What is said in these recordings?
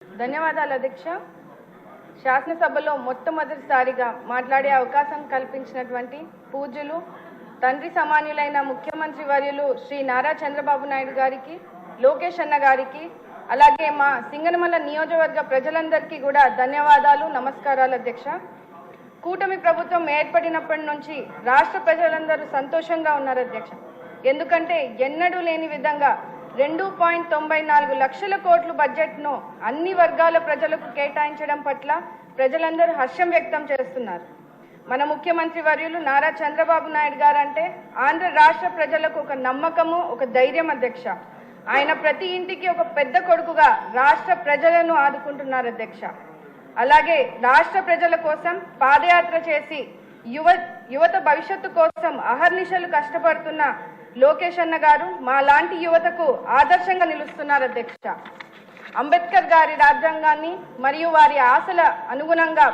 ధన్యవాదాలు అధ్యక్ష. శాసనసభలో మొట్టమొదటిసారిగా మాట్లాడే అవకాశం కల్పించినటువంటి పూజ్యులు తండ్రి సమానులైన ముఖ్యమంత్రి వర్యులు శ్రీ నారా చంద్రబాబు నాయుడు గారికి, లోకేష్ అన్న గారికి, అలాగే మా సింగనమల నియోజకవర్గ ప్రజలందరికీ కూడా ధన్యవాదాలు, నమస్కారాలు అధ్యక్ష. కూటమి ప్రభుత్వం ఏర్పడినప్పటి నుంచి రాష్ట్ర ప్రజలందరూ సంతోషంగా ఉన్నారు అధ్యక్ష. ఎందుకంటే ఎన్నడూ లేని విధంగా 2.94 లక్షల కోట్ల బడ్జెట్ను అన్ని వర్గాల ప్రజలకు కేటాయించడం పట్ల ప్రజలందరూ హర్షం వ్యక్తం చేస్తున్నారు. మన ముఖ్యమంత్రి వర్యులు నారా చంద్రబాబు నాయుడు గారు అంటే ఆంధ్ర రాష్ట్ర ప్రజలకు ఒక నమ్మకము, ఒక ధైర్యం అధ్యక్ష. ఆయన ప్రతి ఇంటికి ఒక పెద్ద కొడుకుగా రాష్ట్ర ప్రజలను ఆదుకుంటున్నారు అధ్యక్ష. అలాగే రాష్ట్ర ప్రజల కోసం పాదయాత్ర చేసి యువత భవిష్యత్తు కోసం అహర్నిశలు కష్టపడుతున్న లోకేష్ అన్న గారు మా లాంటి యువతకు ఆదర్శంగా నిలుస్తున్నారు అధ్యక్ష. అంబేద్కర్ గారి రాజ్యాంగాన్ని మరియు వారి ఆశల అనుగుణంగా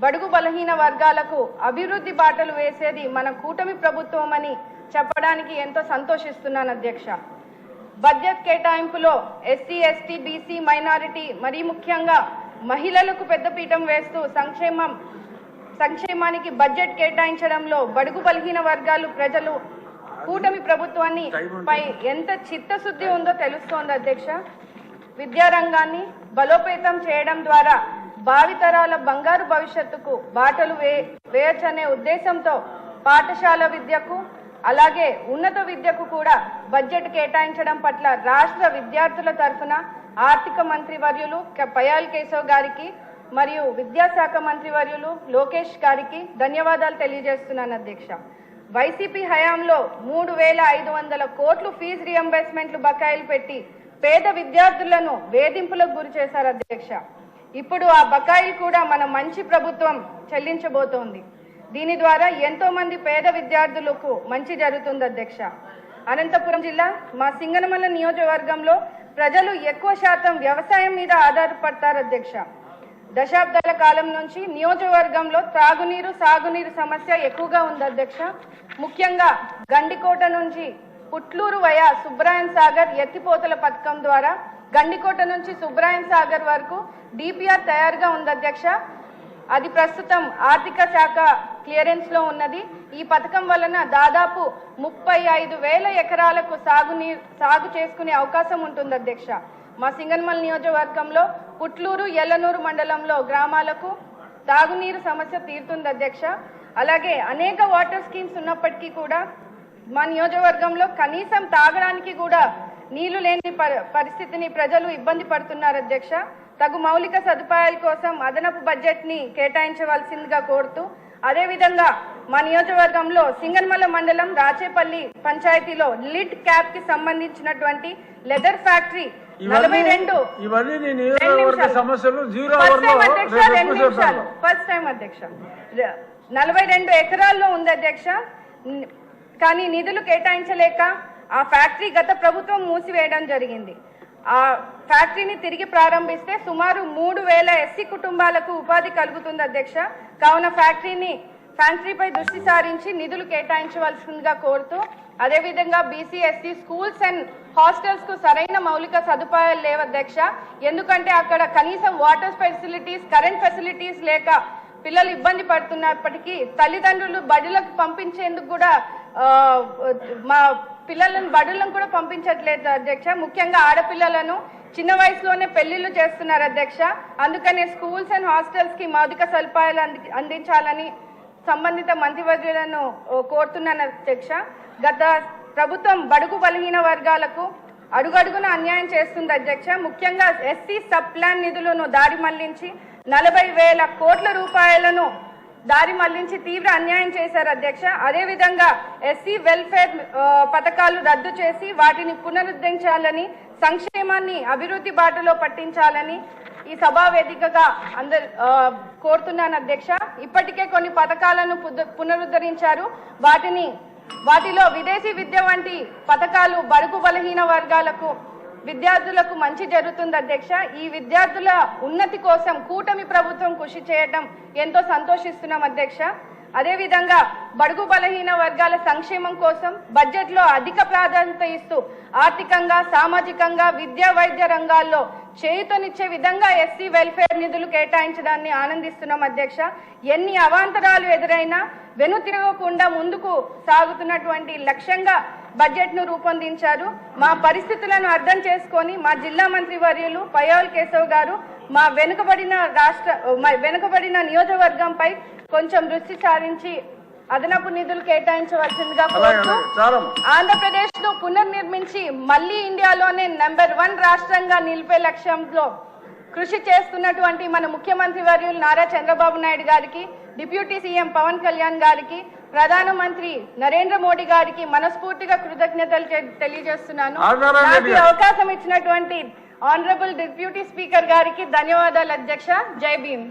బడుగు బలహీన వర్గాలకు అభివృద్ధి బాటలు వేసేది మన కూటమి ప్రభుత్వం అని చెప్పడానికి ఎంతో సంతోషిస్తున్నాను అధ్యక్ష. బడ్జెట్ కేటాయింపులో ఎస్సీ, ఎస్టీ, బీసీ, మైనారిటీ మరీ ముఖ్యంగా మహిళలకు పెద్దపీఠం వేస్తూ సంక్షేమానికి బడ్జెట్ కేటాయించడంలో బడుగు బలహీన వర్గాలు ప్రజలు కూటమి ప్రభుత్వాన్ని పై ఎంత చిత్తశుద్ధి ఉందో తెలుస్తోంది అధ్యక్ష. విద్యారంగాన్ని బలోపేతం చేయడం ద్వారా భావితరాల బంగారు భవిష్యత్తుకు బాటలు వేయచ్చనే ఉద్దేశంతో పాఠశాల విద్యకు అలాగే ఉన్నత విద్యకు కూడా బడ్జెట్ కేటాయించడం పట్ల రాష్ట్ర విద్యార్థుల తరఫున ఆర్థిక మంత్రి వర్యులు పయాల్ కేశవ్ గారికి మరియు విద్యాశాఖ మంత్రి వర్యులు లోకేష్ గారికి ధన్యవాదాలు తెలియజేస్తున్నాను అధ్యక్ష. వైసీపీ హయాంలో 3,500 కోట్లు ఫీజు రియంబర్స్మెంట్లు బకాయిలు పెట్టి పేద విద్యార్థులను వేధింపులకు గురి చేశారు అధ్యక్ష. ఇప్పుడు ఆ బకాయిలు కూడా మన మంచి ప్రభుత్వం చెల్లించబోతోంది. దీని ద్వారా ఎంతో మంది పేద విద్యార్థులకు మంచి జరుగుతుంది అధ్యక్ష. అనంతపురం జిల్లా మా సింగనమల నియోజకవర్గంలో ప్రజలు ఎక్కువ శాతం వ్యవసాయం మీద ఆధారపడతారు అధ్యక్ష. దశాబ్దాల కాలం నుంచి నియోజకవర్గంలో త్రాగునీరు, సాగునీరు సమస్య ఎక్కువగా ఉంది అధ్యక్ష. ముఖ్యంగా గండికోట నుంచి పుట్లూరు వయా సుబ్రాయన్ సాగర్ ఎత్తిపోతల పథకం ద్వారా గండికోట నుంచి సుబ్రాయన్ సాగర్ వరకు డిపిఆర్ తయారుగా ఉంది అధ్యక్ష. అది ప్రస్తుతం ఆర్థిక శాఖ క్లియరెన్స్ లో ఉన్నది. ఈ పథకం వలన దాదాపు 35,000 ఎకరాలకు సాగు చేసుకునే అవకాశం ఉంటుంది అధ్యక్ష. మా సింగనమల నియోజకవర్గంలో పుట్లూరు, ఎల్లనూరు మండలంలో గ్రామాలకు తాగునీరు సమస్య తీరుతుంది అధ్యక్ష. అలాగే అనేక వాటర్ స్కీమ్స్ ఉన్నప్పటికీ కూడా మా నియోజకవర్గంలో కనీసం తాగడానికి కూడా నీళ్లు లేని పరిస్థితిని ప్రజలు ఇబ్బంది పడుతున్నారు అధ్యక్ష. తగు మౌలిక సదుపాయాల కోసం అదనపు బడ్జెట్ ని కేటాయించవలసిందిగా కోరుతూ, అదేవిధంగా మా నియోజకవర్గంలో సింగనమల మండలం రాచేపల్లి పంచాయతీలో లిడ్ క్యాప్ కి సంబంధించినటువంటి లెదర్ ఫ్యాక్టరీ 42 ఎకరాల్లో ఉంది అధ్యక్ష. కానీ నిధులు కేటాయించలేక ఆ ఫ్యాక్టరీ గత ప్రభుత్వం మూసివేయడం జరిగింది. ఆ ఫ్యాక్టరీని తిరిగి ప్రారంభిస్తే సుమారు 3,000 ఎస్సీ కుటుంబాలకు ఉపాధి కలుగుతుంది అధ్యక్ష. కావున ఫ్యాక్టరీపై దృష్టి సారించి నిధులు కేటాయించవలసిందిగా కోరుతూ, అదేవిధంగా BC, ST schools and hostels కు సరైన మౌలిక సదుపాయాలు లేవు అధ్యక్ష. ఎందుకంటే అక్కడ కనీసం వాటర్ ఫెసిలిటీస్, కరెంట్ ఫెసిలిటీస్ లేక పిల్లలు ఇబ్బంది పడుతున్నప్పటికీ తల్లిదండ్రులు బడులకు పంపించేందుకు కూడా మా పిల్లలను బడులను కూడా పంపించట్లేదు అధ్యక్ష. ముఖ్యంగా ఆడపిల్లలను చిన్న వయసులోనే పెళ్లిళ్లు చేస్తున్నారు అధ్యక్ష. అందుకనే స్కూల్స్ అండ్ హాస్టల్స్ కి మౌలిక సదుపాయాలు అందించాలని సంబంధిత మంత్రివర్యులను కోరుతున్నాను అధ్యక్ష. గత ప్రభుత్వం బడుగు బలహీన వర్గాలకు అడుగడుగున అన్యాయం చేస్తుంది అధ్యక్ష. ముఖ్యంగా ఎస్సీ సబ్ ప్లాన్ నిధులను దారి మళ్లించి 40,000 కోట్ల రూపాయలను దారి మళ్లించి తీవ్ర అన్యాయం చేశారు అధ్యక్ష. అదేవిధంగా ఎస్సీ వెల్ఫేర్ పథకాలు రద్దు చేసి వాటిని పునరుద్ధరించాలని, సంక్షేమాన్ని అభివృద్ధి బాటలో పట్టించాలని ఈ సభా వేదికగా కోరుతున్నాను అధ్యక్ష. ఇప్పటికే కొన్ని పథకాలను పునరుద్ధరించారు. వాటిలో విదేశీ విద్య వంటి పథకాలు బడుగు బలహీన వర్గాలకు విద్యార్థులకు మంచి జరుగుతుంది అధ్యక్ష. ఈ విద్యార్థుల ఉన్నతి కోసం కూటమి ప్రభుత్వం కృషి చేయడం ఎంతో సంతోషిస్తున్నాం అధ్యక్ష. అదేవిధంగా బడుగు బలహీన వర్గాల సంక్షేమం కోసం బడ్జెట్లో అధిక ప్రాధాన్యత ఇస్తూ ఆర్థికంగా, సామాజికంగా, విద్యా, వైద్య రంగాల్లో చేయూతనిచ్చే విధంగా ఎస్సీ వెల్ఫేర్ నిధులు కేటాయించడాన్ని ఆనందిస్తున్నాం అధ్యక్ష. ఎన్ని అవాంతరాలు ఎదురైనా వెనుతిరగకుండా ముందుకు సాగుతున్నటువంటి లక్ష్యంగా బడ్జెట్ ను రూపొందించారు. మా పరిస్థితులను అర్థం చేసుకొని మా జిల్లా మంత్రి వర్యులు పయ్యావుల కేశవ్ గారు మా వెనుకబడిన నియోజకవర్గంపై కొంచెం దృష్టి సారించి అదనపు నిధులు కేటాయించవలసిందిగా కోరుతూ ఆంధ్రప్రదేశ్ ను పునర్నిర్మించి మళ్లీ ఇండియాలోనే నెంబర్ 1 రాష్ట్రంగా నిలిపే లక్ష్యంలో కృషి చేస్తున్నటువంటి మన ముఖ్యమంత్రి వర్యులు నారా చంద్రబాబు నాయుడు గారికి, డిప్యూటీ సీఎం పవన్ కళ్యాణ్ గారికి, ప్రధానమంత్రి నరేంద్ర మోడీ గారికి మనస్ఫూర్తిగా కృతజ్ఞతలు తెలియజేస్తున్నాను. నాకు అవకాశం ఇచ్చినటువంటి ఆనరబుల్ డిప్యూటీ స్పీకర్ గారికి ధన్యవాదాలు అధ్యక్ష. జై భీమ్.